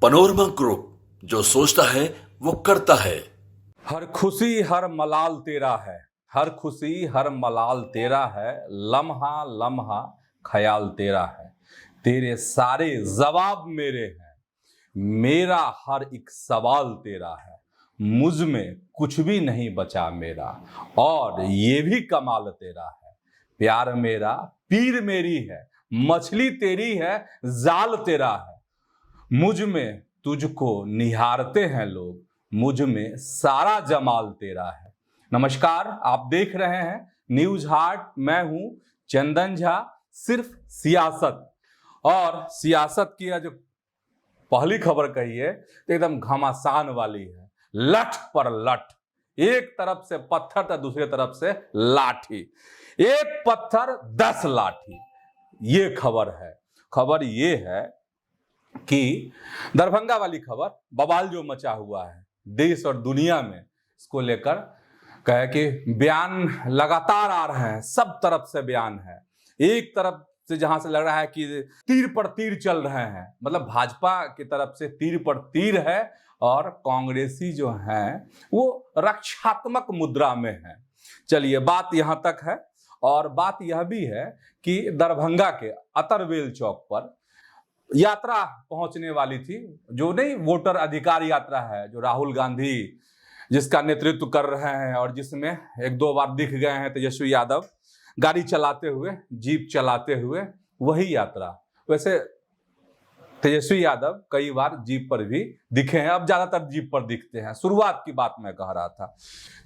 Panorama group, जो सोचता है वो करता है। हर खुशी हर मलाल तेरा है, हर खुशी हर मलाल तेरा है, लम्हा लम्हा ख्याल तेरा है। तेरे सारे जवाब मेरे हैं, मेरा हर एक सवाल तेरा है। मुझ में कुछ भी नहीं बचा मेरा, और ये भी कमाल तेरा है। प्यार मेरा पीर मेरी है, मछली तेरी है, जाल तेरा है। मुझ में तुझको निहारते हैं लोग, मुझ में सारा जमाल तेरा है। नमस्कार, आप देख रहे हैं न्यूज हार्ट। मैं हूं चंदन झा। सिर्फ सियासत, और सियासत की जो पहली खबर कही है तो एकदम घमासान वाली है। लठ पर लठ, एक तरफ से पत्थर तो दूसरी तरफ से लाठी, एक पत्थर 10 लाठी। ये खबर है। खबर ये है कि दरभंगा वाली खबर, बवाल जो मचा हुआ है देश और दुनिया में, इसको लेकर कहे कि बयान लगातार आ रहे हैं, सब तरफ से बयान है। एक तरफ से जहां से लग रहा है कि तीर पर तीर चल रहे हैं, मतलब भाजपा की तरफ से तीर पर तीर है, और कांग्रेसी जो हैं वो रक्षात्मक मुद्रा में है। चलिए, बात यहां तक है। और बात यह भी है कि दरभंगा के अतरवेल चौक पर यात्रा पहुंचने वाली थी, जो नहीं वोटर अधिकार यात्रा है, जो राहुल गांधी जिसका नेतृत्व कर रहे हैं, और जिसमें एक दो बार दिख गए हैं तेजस्वी यादव गाड़ी चलाते हुए, जीप चलाते हुए। वही यात्रा। वैसे तेजस्वी यादव कई बार जीप पर भी दिखे हैं, अब ज्यादातर जीप पर दिखते हैं। शुरुआत की बात मैं कह रहा था।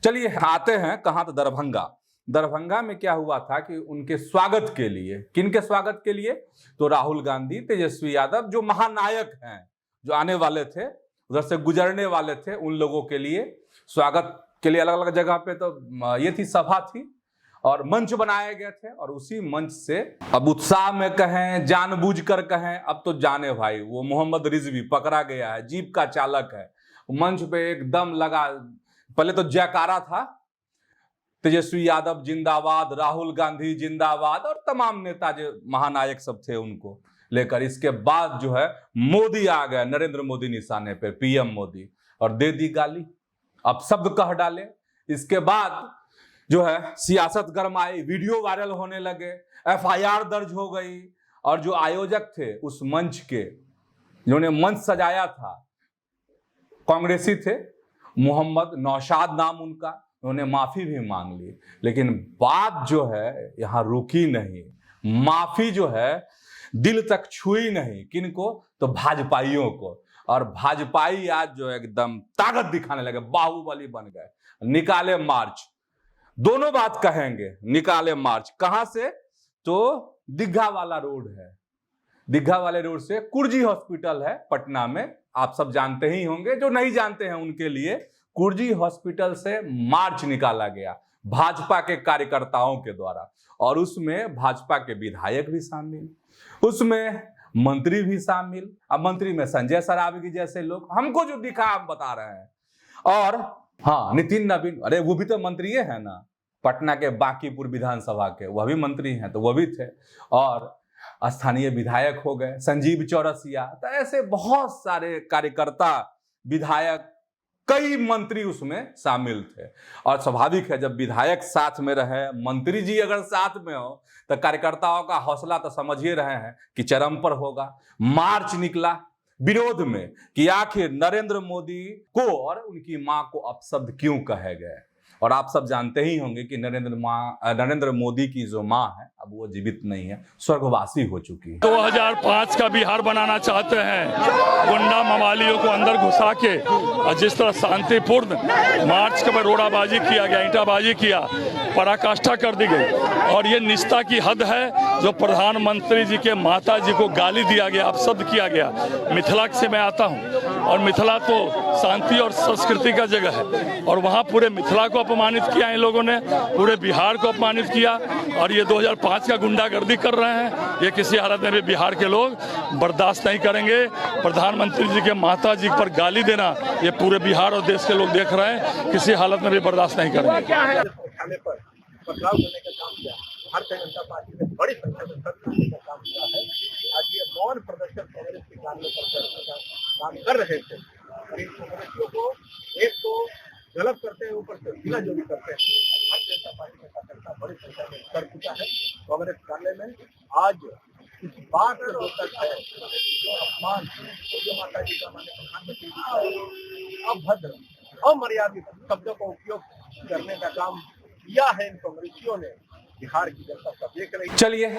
चलिए आते हैं कहां, तो दरभंगा। दरभंगा में क्या हुआ था कि उनके स्वागत के लिए, किनके स्वागत के लिए, तो राहुल गांधी, तेजस्वी यादव जो महानायक हैं, जो आने वाले थे, उधर से गुजरने वाले थे, उन लोगों के लिए स्वागत के लिए अलग अलग जगह पे तो ये थी, सभा थी और मंच बनाए गए थे। और उसी मंच से अब उत्साह में कहें, जानबूझकर कहें, अब तो जाने भाई, वो मोहम्मद रिजवी पकड़ा गया है, जीप का चालक है। मंच पे एकदम लगा, पहले तो जयकारा था, तेजस्वी यादव जिंदाबाद, राहुल गांधी जिंदाबाद, और तमाम नेता जो महानायक सब थे उनको लेकर। इसके बाद जो है मोदी आ गए, नरेंद्र मोदी निशाने पे, पीएम मोदी, और दे दी गाली। अब शब्द कह डाले। इसके बाद जो है सियासत गरमाई, वीडियो वायरल होने लगे, एफआईआर दर्ज हो गई। और जो आयोजक थे उस मंच के, जिन्होंने मंच सजाया था, कांग्रेसी थे, मोहम्मद नौशाद नाम उनका, उन्होंने माफी भी मांग ली। लेकिन बात जो है यहां रुकी नहीं। माफी जो है दिल तक छुई नहीं। किनको? तो भाजपाइयों को। और भाजपाई आज जो एकदम ताकत दिखाने लगे, बाहुबली बन गए। निकाले मार्च, दोनों बात कहेंगे। निकाले मार्च कहां से? तो दीघा वाला रोड है, दीघा वाले रोड से कुर्जी हॉस्पिटल है पटना में, आप सब जानते ही होंगे। जो नहीं जानते हैं उनके लिए, कुर्जी हॉस्पिटल से मार्च निकाला गया भाजपा के कार्यकर्ताओं के द्वारा। और उसमें भाजपा के विधायक भी शामिल, उसमें मंत्री भी शामिल। अब मंत्री में संजय सरावगी जैसे लोग, हमको जो दिखा हम बता रहे हैं। और हाँ, नितिन नवीन, अरे वो भी तो मंत्री है ना, पटना के बांकीपुर विधानसभा के, वह भी मंत्री हैं, तो वह भी थे। और स्थानीय विधायक हो गए संजीव चौरसिया। तो ऐसे बहुत सारे कार्यकर्ता, विधायक, कई मंत्री उसमें शामिल थे। और स्वाभाविक है, जब विधायक साथ में रहे, मंत्री जी अगर साथ में हो, तो कार्यकर्ताओं का हौसला तो समझिए रहे हैं कि चरम पर होगा। मार्च निकला विरोध में कि आखिर नरेंद्र मोदी को और उनकी मां को अपशब्द क्यों कहे गए। और आप सब जानते ही होंगे कि नरेंद्र मोदी की जो मां है, अब वो जीवित नहीं है, स्वर्गवासी हो चुकी है। 2005 का बिहार बनाना चाहते हैं, गुंडा मवालियों को अंदर घुसा के, और जिस तरह शांतिपूर्ण मार्च के रोड़ाबाजी किया गया, ईंटाबाजी किया, पराकाष्ठा कर दी गई। और ये निष्ठा की हद है जो प्रधानमंत्री जी के माता जी को गाली दिया गया, अपशब्द किया गया। मिथिला से मैं आता हूँ, और मिथिला तो शांति और संस्कृति का जगह है, और वहाँ पूरे मिथिला को अपमानित किया इन लोगों ने, पूरे बिहार को अपमानित किया। और ये 2005 का गुंडागर्दी कर रहे हैं, ये किसी हालत में भी बिहार के लोग बर्दाश्त नहीं करेंगे। प्रधानमंत्री जी के माता जी पर गाली देना, ये पूरे बिहार और देश के लोग देख रहे हैं, किसी हालत में भी बर्दाश्त नहीं करेंगे। बदलाव करने का काम किया, भारतीय जनता पार्टी ने बड़ी संख्या में काम किया है। आज ये मौन प्रदर्शन कांग्रेस के निकालने पर करने का काम कर रहे थे। और इन कांग्रेसियों को एक तो गलत करते हैं, ऊपर से ढीला जो भी करते हैं। भारतीय जनता पार्टी का कार्यकर्ता बड़ी संख्या में कर चुका है कांग्रेस कार्यालय में। आज इस बात से जो तक है, जो अपमान जो माता जी का माननीय प्रधानमंत्री जी का अभद्र अमर्यादित शब्दों का उपयोग करने का काम किया है इन कांग्रेसियों ने, बिहार की जनता सब देख रही है। चलिए,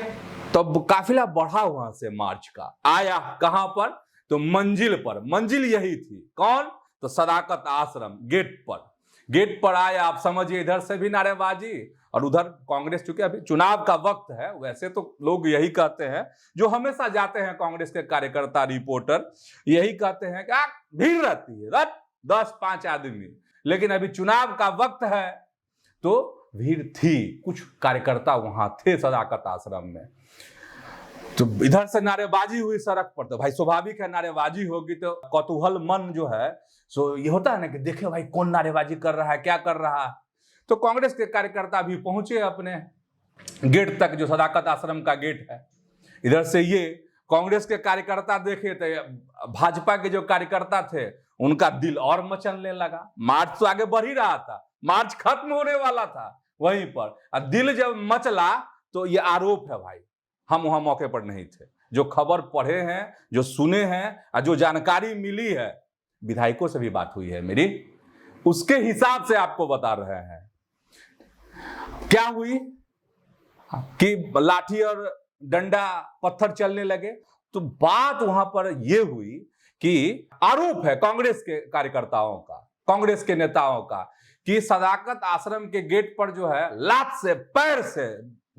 तो अब काफिला बढ़ा वहां से मार्च का, आया कहां पर, तो मंजिल पर। मंजिल यही थी, कौन, तो सदाकत आश्रम गेट पर आया। आप समझिए, इधर से भी नारेबाजी और उधर कांग्रेस, चूंकि अभी चुनाव का वक्त है, वैसे तो लोग यही कहते हैं, जो हमेशा जाते हैं कांग्रेस के कार्यकर्ता रिपोर्टर यही कहते हैं कि भीड़ रहती है 10-5 आदमी, लेकिन अभी चुनाव का वक्त है तो भीड़ थी। कुछ कार्यकर्ता वहां थे सदाकत आश्रम में, तो इधर से नारेबाजी हुई सड़क पर, तो भाई स्वाभाविक है नारेबाजी होगी तो कौतूहल मन जो है सो ये होता है ना कि देखे भाई कौन नारेबाजी कर रहा है, क्या कर रहा है। तो कांग्रेस के कार्यकर्ता भी पहुंचे अपने गेट तक, जो सदाकत आश्रम का गेट है। इधर से ये कांग्रेस के कार्यकर्ता देखे तो भाजपा के जो कार्यकर्ता थे उनका दिल और मचलने लगा। मार्च तो आगे बढ़ ही रहा था, मार्च खत्म होने वाला था वहीं पर, और दिल जब मचला तो ये आरोप है भाई, हम वहां मौके पर नहीं थे। जो खबर पढ़े हैं, जो सुने हैं और जो जानकारी मिली है, विधायकों से भी बात हुई है मेरी, उसके हिसाब से आपको बता रहे हैं। क्या हुई कि लाठी और डंडा पत्थर चलने लगे। तो बात वहां पर यह हुई कि आरोप है कांग्रेस के कार्यकर्ताओं का, कांग्रेस के नेताओं का, कि सदाकत आश्रम के गेट पर जो है लात से पैर से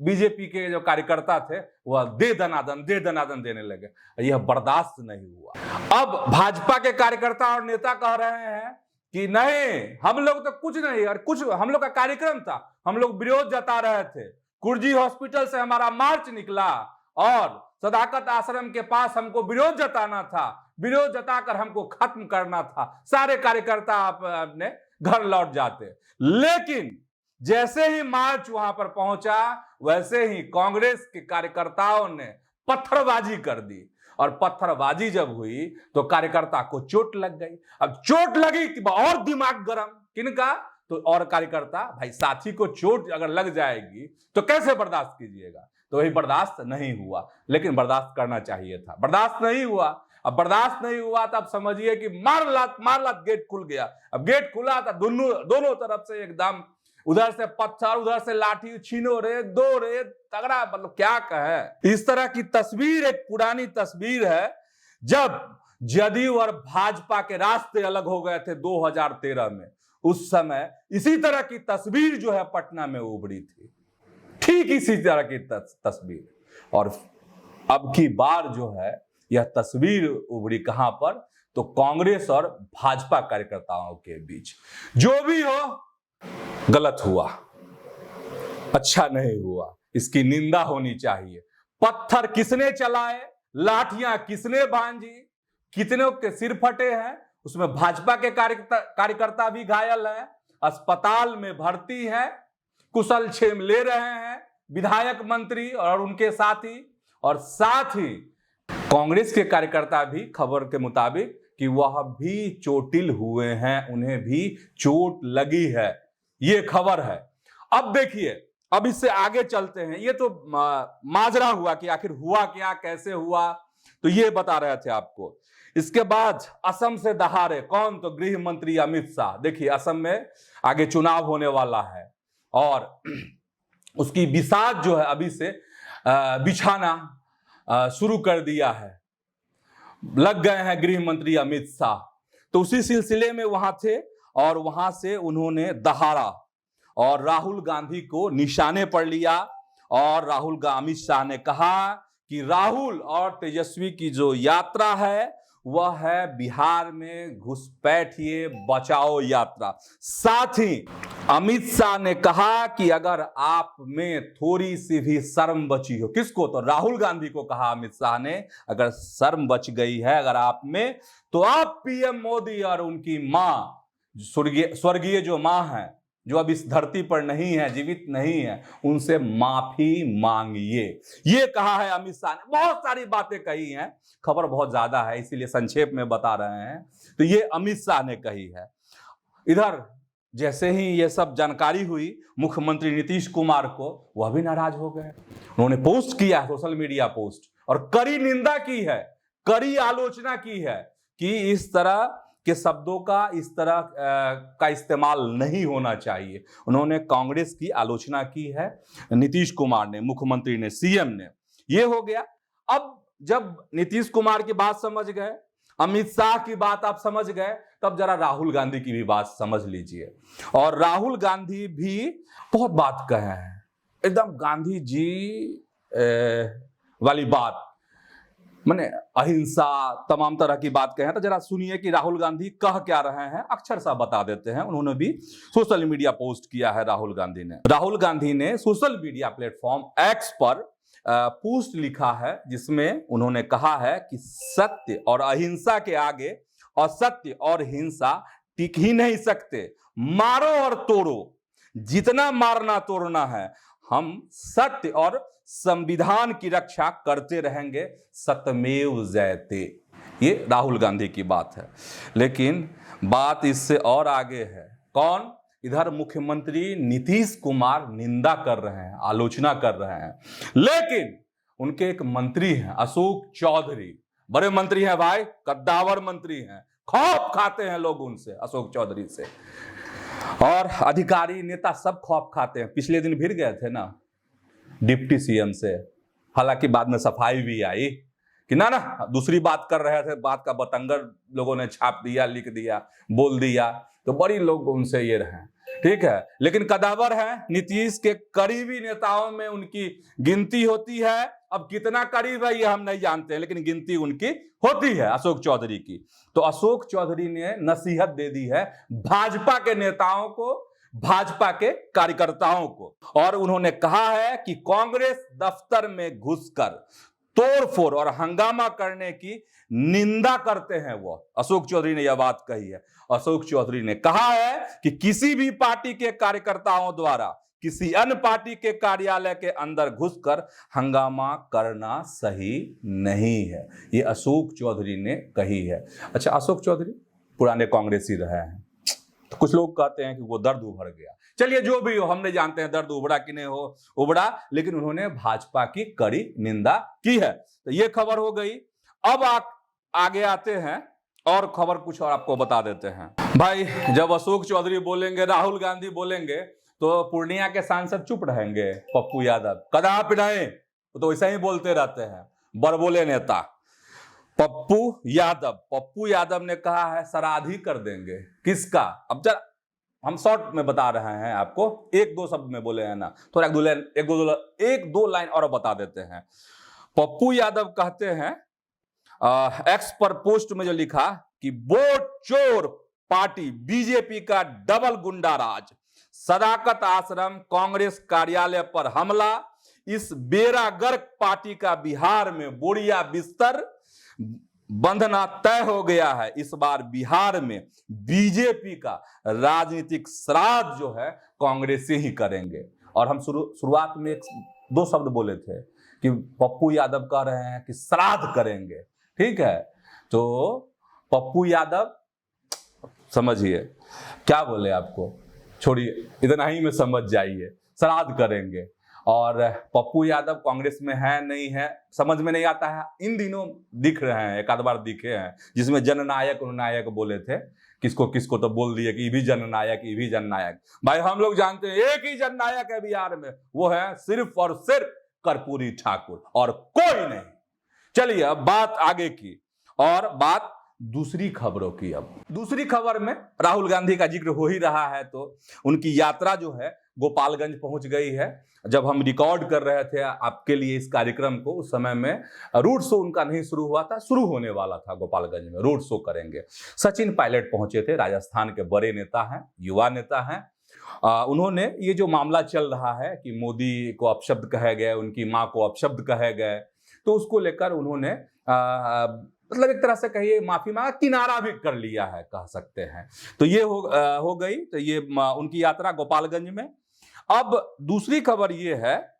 बीजेपी के जो कार्यकर्ता थे वह दे दनादन देने लगे। यह बर्दाश्त नहीं हुआ। अब भाजपा के कार्यकर्ता और नेता कह रहे हैं कि नहीं, हम लोग तो कुछ नहीं, और कुछ हम लोग का कार्यक्रम था, हम लोग विरोध जता रहे थे। कुर्जी हॉस्पिटल से हमारा मार्च निकला और सदाकत आश्रम के पास हमको विरोध जताना था, विरोध जताकर हमको खत्म करना था, सारे कार्यकर्ता अपने घर लौट जाते। लेकिन जैसे ही मार्च वहां पर पहुंचा, वैसे ही कांग्रेस के कार्यकर्ताओं ने पत्थरबाजी कर दी, और पत्थरबाजी जब हुई तो कार्यकर्ता को चोट लग गई। अब चोट लगी कि और दिमाग गर्म, किनका, तो और कार्यकर्ता, भाई साथी को चोट अगर लग जाएगी तो कैसे बर्दाश्त कीजिएगा। तो वही बर्दाश्त नहीं हुआ, लेकिन बर्दाश्त करना चाहिए था, बर्दाश्त नहीं हुआ। अब बर्दाश्त नहीं हुआ तो अब समझिए कि मार लात गेट खुल गया। अब गेट खुला था, दोनों तरफ से एकदम, उधर से पत्थर, उधर से लाठी, छीनो रे, दो रे, तगड़ा, मतलब क्या कहे। इस तरह की तस्वीर एक पुरानी तस्वीर है, जब जदयू और भाजपा के रास्ते अलग हो गए थे 2013 में। उस समय इसी तरह की तस्वीर जो है पटना में उभरी थी, ठीक इसी तरह की तस्वीर। और अब की बार जो है यह तस्वीर उभरी कहां पर, तो कांग्रेस और भाजपा कार्यकर्ताओं के बीच। जो भी हो, गलत हुआ, अच्छा नहीं हुआ, इसकी निंदा होनी चाहिए। पत्थर किसने चलाए, लाठियां किसने भांजी, कितनों के सिर फटे हैं, उसमें भाजपा के कार्यकर्ता भी घायल हैं, अस्पताल में भर्ती हैं, कुशल क्षेम ले रहे हैं विधायक मंत्री और उनके साथी, और साथ ही कांग्रेस के कार्यकर्ता भी खबर के मुताबिक कि वह भी चोटिल हुए हैं, उन्हें भी चोट लगी है, ये खबर है। अब देखिए, अब इससे आगे चलते हैं। ये तो माजरा हुआ कि आखिर हुआ क्या, कैसे हुआ, तो ये बता रहे थे आपको। इसके बाद असम से दहाड़े कौन, तो गृह मंत्री अमित शाह। देखिए, असम में आगे चुनाव होने वाला है और उसकी बिसात जो है अभी से बिछाना शुरू कर दिया है, लग गए हैं गृह मंत्री अमित शाह। तो उसी सिलसिले में वहां थे और वहां से उन्होंने दहाड़ा और राहुल गांधी को निशाने पर लिया। और अमित शाह ने कहा कि राहुल और तेजस्वी की जो यात्रा है वह है बिहार में घुसपैठिए बचाओ यात्रा। साथ ही अमित शाह ने कहा कि अगर आप में थोड़ी सी भी शर्म बची हो, किसको, तो राहुल गांधी को कहा अमित शाह ने, अगर शर्म बच गई है अगर आप में, तो आप पीएम मोदी और उनकी मां, स्वर्गीय जो मां है जो अब इस धरती पर नहीं है, जीवित नहीं है, उनसे माफी मांगिए। ये कहा है अमित शाह ने। बहुत सारी बातें कही हैं, खबर बहुत ज्यादा है इसीलिए संक्षेप में बता रहे हैं। तो ये अमित शाह ने कही है। इधर जैसे ही ये सब जानकारी हुई मुख्यमंत्री नीतीश कुमार को, वह भी नाराज हो गए। उन्होंने पोस्ट किया, सोशल मीडिया पोस्ट, और कड़ी निंदा की है, कड़ी आलोचना की है कि इस तरह के शब्दों का, इस तरह का इस्तेमाल नहीं होना चाहिए। उन्होंने कांग्रेस की आलोचना की है, नीतीश कुमार ने, मुख्यमंत्री ने, सीएम ने। ये हो गया। अब जब नीतीश कुमार की बात समझ गए, अमित शाह की बात आप समझ गए, तब जरा राहुल गांधी की भी बात समझ लीजिए। और राहुल गांधी भी बहुत बात कहे हैं, एकदम गांधी जी वाली बात, माने अहिंसा, तमाम तरह की बात कहे हैं। तो जरा सुनिए कि राहुल गांधी कह क्या रहे हैं, अक्षर सा बता देते हैं। उन्होंने भी सोशल मीडिया पोस्ट किया है। राहुल गांधी ने सोशल मीडिया प्लेटफॉर्म एक्स पर पोस्ट लिखा है, जिसमें उन्होंने कहा है कि सत्य और अहिंसा के आगे असत्य और हिंसा टिक ही नहीं सकते। मारो और तोड़ो, जितना मारना तोड़ना है, हम सत्य और संविधान की रक्षा करते रहेंगे, सत्यमेव जयते। ये राहुल गांधी की बात है। लेकिन बात इससे और आगे है। कौन? इधर मुख्यमंत्री नीतीश कुमार निंदा कर रहे हैं, आलोचना कर रहे हैं। लेकिन उनके एक मंत्री हैं, अशोक चौधरी, बड़े मंत्री हैं भाई, कद्दावर मंत्री हैं, खौफ खाते हैं लोग उनसे, अशोक चौधरी से। और अधिकारी नेता सब खौफ खाते हैं। पिछले दिन भिड़ गए थे ना डिप्टी सीएम से, हालांकि बाद में सफाई भी आई कि ना दूसरी बात कर रहे थे, बात का बतंगर लोगों ने छाप दिया, लिख दिया, बोल दिया, तो बड़ी लोग उनसे ये रहे, ठीक है। लेकिन कदावर है, नीतीश के करीबी नेताओं में उनकी गिनती होती है। अब कितना करीब है ये हम नहीं जानते हैं, लेकिन गिनती उनकी होती है, अशोक चौधरी की। तो अशोक चौधरी ने नसीहत दे दी है भाजपा के नेताओं को, भाजपा के कार्यकर्ताओं को, और उन्होंने कहा है कि कांग्रेस दफ्तर में घुसकर तोड़फोड़ और हंगामा करने की निंदा करते हैं। वो अशोक चौधरी ने यह बात कही है। अशोक चौधरी ने कहा है कि किसी भी पार्टी के कार्यकर्ताओं द्वारा किसी अन्य पार्टी के कार्यालय के अंदर घुसकर हंगामा करना सही नहीं है। ये अशोक चौधरी ने कही है। अच्छा, अशोक चौधरी पुराने कांग्रेसी रहे हैं, तो कुछ लोग कहते हैं कि वो दर्द उभर गया। चलिए जो भी हो, हम नहीं जानते हैं दर्द उभरा कि नहीं हो उभरा, लेकिन उन्होंने भाजपा की कड़ी निंदा की है। तो ये खबर हो गई। अब आगे आते हैं और खबर कुछ और आपको बता देते हैं भाई। जब अशोक चौधरी बोलेंगे, राहुल गांधी बोलेंगे, तो पूर्णिया के सांसद चुप रहेंगे। पप्पू यादव कदा पिटाए, तो वैसा ही बोलते रहते हैं, बड़बोले नेता पप्पू यादव ने कहा है श्राद्ध ही कर देंगे। किसका? अब जरा हम शॉर्ट में बता रहे हैं आपको, एक दो शब्द में बोले हैं ना, थोड़ा एक दो लाइन और बता देते हैं। पप्पू यादव कहते हैं एक्स पर पोस्ट में जो लिखा कि वोट चोर पार्टी बीजेपी का डबल गुंडा राज, सदाकत आश्रम कांग्रेस कार्यालय पर हमला, इस बेरागर्क पार्टी का बिहार में बोरिया बिस्तर बंधना तय हो गया है। इस बार बिहार में बीजेपी का राजनीतिक श्राद्ध जो है कांग्रेस से ही करेंगे। और हम शुरुआत में दो शब्द बोले थे कि पप्पू यादव कह रहे हैं कि श्राद्ध करेंगे, ठीक है। तो पप्पू यादव समझिए क्या बोले, आपको छोड़िए, इतना ही में समझ जाइए, श्राद्ध करेंगे। और पप्पू यादव कांग्रेस में है नहीं है समझ में नहीं आता है। इन दिनों दिख रहे हैं, एक आध बार दिखे हैं, जिसमें जननायक उन्नायक बोले थे, किसको किसको तो बोल दिए कि ये भी जननायक, ये भी जननायक। भाई हम लोग जानते हैं एक ही जननायक है बिहार में, वो है सिर्फ और सिर्फ कर्पूरी ठाकुर, और कोई नहीं। चलिए अब बात आगे की, और बात दूसरी खबरों की। अब दूसरी खबर में राहुल गांधी का जिक्र हो ही रहा है, तो उनकी यात्रा जो है गोपालगंज पहुंच गई है। जब हम रिकॉर्ड कर रहे थे आपके लिए इस कार्यक्रम को, उस समय में रोड शो उनका नहीं शुरू हुआ था, शुरू होने वाला था। गोपालगंज में रोड शो करेंगे। सचिन पायलट पहुंचे थे, राजस्थान के बड़े नेता हैं, युवा नेता हैं। उन्होंने ये जो मामला चल रहा है कि मोदी को अपशब्द कहे गए, उनकी मां को अपशब्द कहे गए, तो उसको लेकर उन्होंने मतलब एक तरह से कहिए माफी मांगा, किनारा भी कर लिया है कह सकते हैं। तो ये हो गई, तो ये उनकी यात्रा गोपालगंज में। अब दूसरी खबर ये है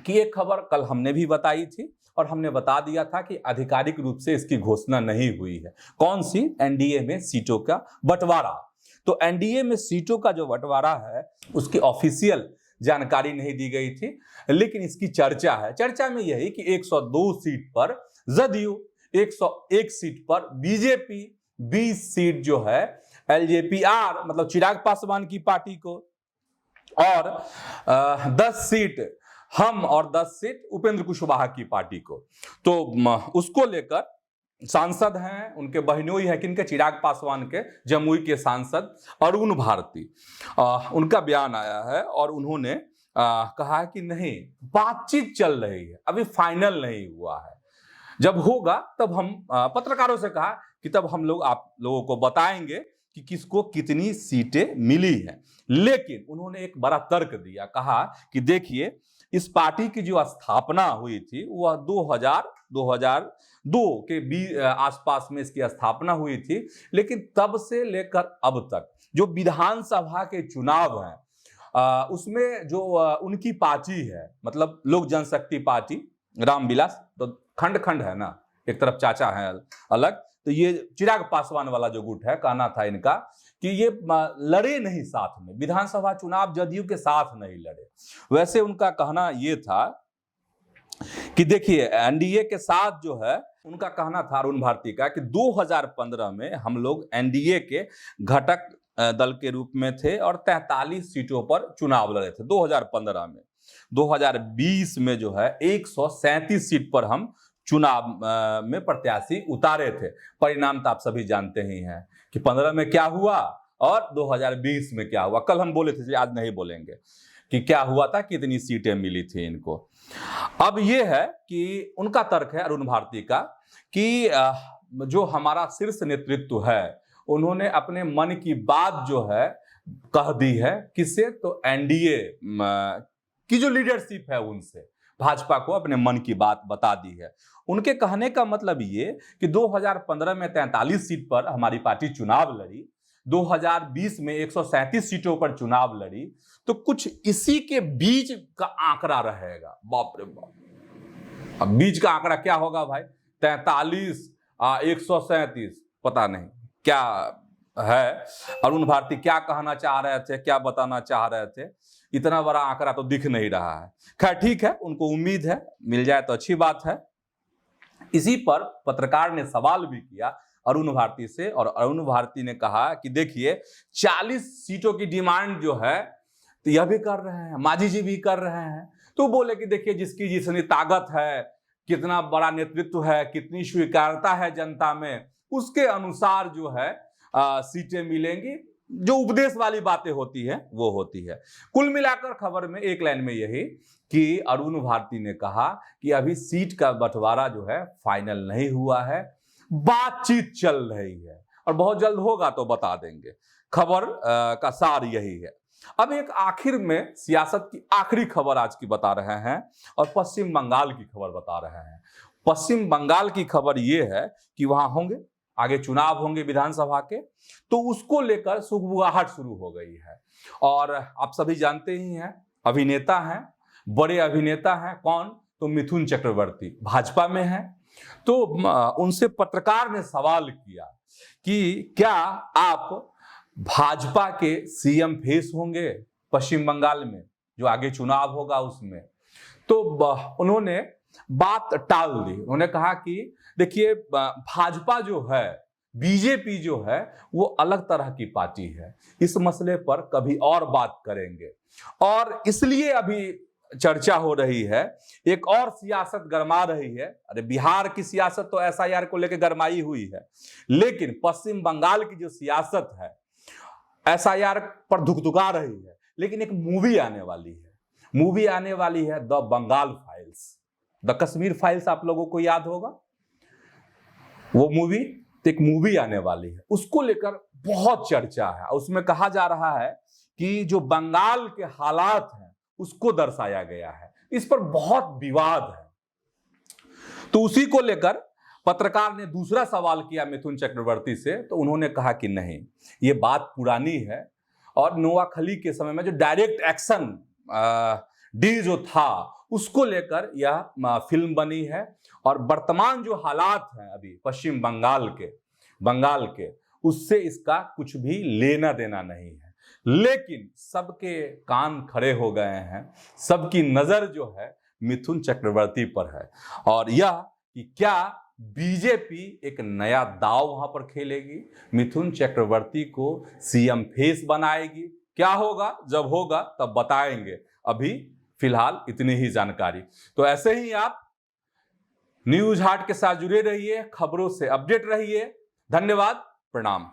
कि एक खबर कल हमने भी बताई थी और हमने बता दिया था कि आधिकारिक रूप से इसकी घोषणा नहीं हुई है। कौन सी? एनडीए में सीटों का बंटवारा। तो एनडीए में सीटों का जो बंटवारा है उसकी ऑफिशियल जानकारी नहीं दी गई थी, लेकिन इसकी चर्चा है। चर्चा में यही कि 102 सीट पर जदयू, 101 सीट पर बीजेपी, 20 सीट जो है एलजेपी-आर मतलब चिराग पासवान की पार्टी को, और 10 सीट हम और 10 सीट उपेंद्र कुशवाहा की पार्टी को। तो उसको लेकर सांसद हैं, उनके बहनोई हैं, किनके? चिराग पासवान के जमुई के सांसद अरुण भारती, उनका बयान आया है और उन्होंने कहा कि नहीं, बातचीत चल रही है, अभी फाइनल नहीं हुआ है, जब होगा तब हम पत्रकारों से कहा कि तब हम लोग आप लोगों को बताएंगे कि किसको कितनी सीटें मिली हैं। लेकिन उन्होंने एक बड़ा तर्क दिया, कहा कि देखिए इस पार्टी की जो स्थापना हुई थी वह 2002 के आसपास में इसकी स्थापना हुई थी, लेकिन तब से लेकर अब तक जो विधानसभा के चुनाव हैं उसमें जो उनकी पार्टी है, मतलब लोक जनशक्ति पार्टी, रामविलास, तो खंड खंड है ना, एक तरफ चाचा है अलग, तो ये चिराग पासवान वाला जो गुट है, कहना था इनका कि ये लड़े नहीं साथ में, विधानसभा चुनाव जदयू के साथ नहीं लड़े। वैसे उनका कहना ये था कि देखिए एनडीए के साथ जो है, उनका कहना था अरुण भारती का कि 2015 में हम लोग एनडीए के घटक दल के रूप में थे और 43 सीटों पर चुनाव लड़े थे 2015 में। 2020 में जो है 137 सीट पर हम चुनाव में प्रत्याशी उतारे थे। परिणाम तो आप सभी जानते ही हैं कि 15 में क्या हुआ और 2020 में क्या हुआ। कल हम बोले थे, आज नहीं बोलेंगे कि क्या हुआ था, कितनी सीटें मिली थी इनको। अब ये है कि उनका तर्क है अरुण भारती का कि जो हमारा शीर्ष नेतृत्व है उन्होंने अपने मन की बात जो है कह दी है। किससे? तो एनडीए की जो लीडरशिप है उनसे, भाजपा को अपने मन की बात बता दी है। उनके कहने का मतलब ये कि 2015 में 43 सीट पर हमारी पार्टी चुनाव लड़ी, 2020 में 137 सीटों पर चुनाव लड़ी, तो कुछ इसी के बीच का आंकड़ा रहेगा। बाप रे बाप, अब बीच का आंकड़ा क्या होगा भाई? 43 137 पता नहीं क्या है। अरुण भारती क्या कहना चाह रहे थे, क्या बताना चाह रहे थे, इतना बड़ा आंकड़ा तो दिख नहीं रहा है। खैर ठीक है, उनको उम्मीद है मिल जाए तो अच्छी बात है। इसी पर पत्रकार ने सवाल भी किया अरुण भारती से, और अरुण भारती ने कहा कि देखिए 40 सीटों की डिमांड जो है तो यह भी कर रहे हैं, मांझी जी भी कर रहे हैं। तो बोले कि देखिए जिसकी जितनी ताकत है, कितना बड़ा नेतृत्व है, कितनी स्वीकार्यता है जनता में, उसके अनुसार जो है सीटें मिलेंगी। जो उपदेश वाली बातें होती है वो होती है। कुल मिलाकर खबर में एक लाइन में यही कि अरुण भारती ने कहा कि अभी सीट का बंटवारा जो है फाइनल नहीं हुआ है, बातचीत चल रही है और बहुत जल्द होगा तो बता देंगे। खबर का सार यही है। अब एक आखिर में सियासत की आखिरी खबर आज की बता रहे हैं और पश्चिम बंगाल की खबर बता रहे हैं। पश्चिम बंगाल की खबर यह है कि वहां होंगे, आगे चुनाव होंगे विधानसभा के, तो उसको लेकर सुगबुगाहट शुरू हो गई है। और आप सभी जानते ही हैं, अभिनेता हैं, बड़े अभिनेता हैं। कौन? तो मिथुन चक्रवर्ती भाजपा में हैं। तो उनसे पत्रकार ने सवाल किया कि क्या आप भाजपा के सीएम फेस होंगे पश्चिम बंगाल में, जो आगे चुनाव होगा उसमें? तो उन्होंने बात टाल दी। उन्होंने कहा कि देखिए भाजपा जो है, बीजेपी जो है, वो अलग तरह की पार्टी है, इस मसले पर कभी और बात करेंगे। और इसलिए अभी चर्चा हो रही है, एक और सियासत गरमा रही है। अरे बिहार की सियासत तो एसआईआर को लेकर गरमाई हुई है, लेकिन पश्चिम बंगाल की जो सियासत है एसआईआर पर धुकधुका रही है। लेकिन एक मूवी आने वाली है, मूवी आने वाली है the Bengal files, the Kashmir files. आप लोगों को याद होगा वो मूवी, तो एक मूवी आने वाली है, उसको लेकर बहुत चर्चा है। उसमें कहा जा रहा है कि जो बंगाल के हालात हैं उसको दर्शाया गया है, इस पर बहुत विवाद है। तो उसी को लेकर पत्रकार ने दूसरा सवाल किया मिथुन चक्रवर्ती से, तो उन्होंने कहा कि नहीं, ये बात पुरानी है और नोआखली के समय में जो डायरेक्ट एक्शन डी जो था उसको लेकर यह फिल्म बनी है और वर्तमान जो हालात हैं अभी पश्चिम बंगाल के उससे इसका कुछ भी लेना देना नहीं है। लेकिन सबके कान खड़े हो गए हैं, सबकी नजर जो है मिथुन चक्रवर्ती पर है और यह कि क्या बीजेपी एक नया दाव वहां पर खेलेगी, मिथुन चक्रवर्ती को सीएम फेस बनाएगी, क्या होगा, जब होगा तब बताएंगे। अभी फिलहाल इतनी ही जानकारी। तो ऐसे ही आप न्यूज हाट के साथ जुड़े रहिए, खबरों से अपडेट रहिए। धन्यवाद, प्रणाम।